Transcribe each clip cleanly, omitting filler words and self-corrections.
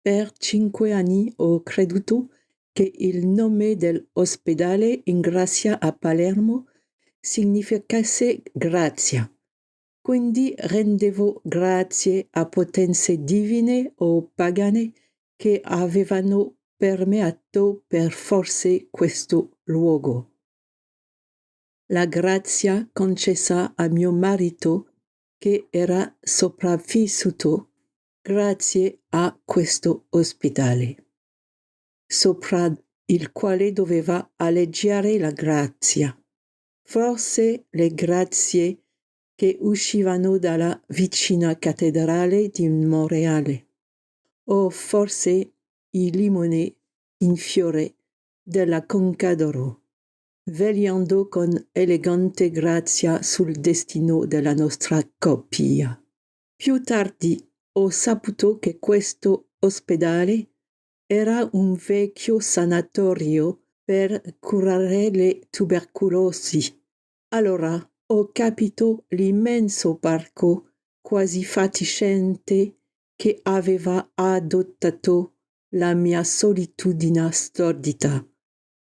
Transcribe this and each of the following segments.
Per 5 anni ho creduto che il nome dell'ospedale in grazia a Palermo significasse grazia. Quindi rendevo grazie a potenze divine o pagane che avevano permeato per forse questo luogo. La grazia concessa a mio marito, che era sopravvissuto grazie a questo ospedale, sopra il quale doveva alleggiare la grazia. Forse le grazie che uscivano dalla vicina cattedrale di Monreale, o forse i limoni in fiore della Conca d'Oro, vegliando con elegante grazia sul destino della nostra coppia. Più tardi ho saputo che questo ospedale era un vecchio sanatorio per curare le tubercolosi. Allora ho capito l'immenso parco quasi fatiscente che aveva adottato la mia solitudine stordita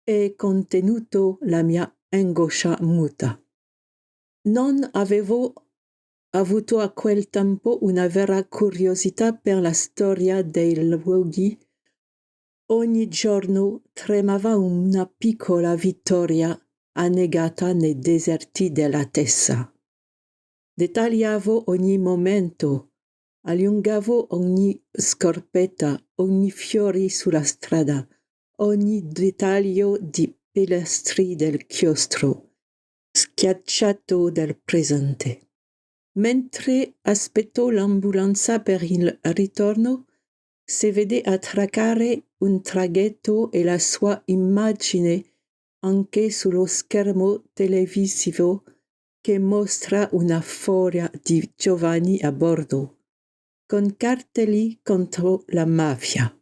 e contenuto la mia angoscia muta. Non avevo avuto a quel tempo una vera curiosità per la storia dei luoghi. Ogni giorno tremava una piccola vittoria annegata nei deserti della testa. Dettagliavo ogni momento, allungavo ogni scorpetta, ogni fiore sulla strada, ogni dettaglio di pilastri del chiostro, schiacciato del presente. Mentre aspetto l'ambulanza per il ritorno, si vede attraccare un traghetto e la sua immagine anche sullo schermo televisivo che mostra una folla di giovani a bordo, con cartelli contro la mafia.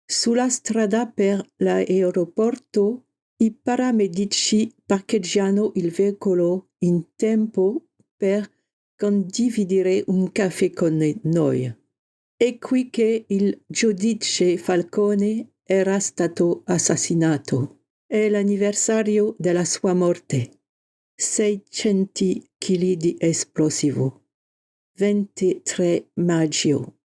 Sulla strada per l'aeroporto i paramedici parcheggiano il veicolo in tempo per condividere un caffè con noi. È qui che il giudice Falcone era stato assassinato. È l'anniversario della sua morte. 600 kg di esplosivo. 23 maggio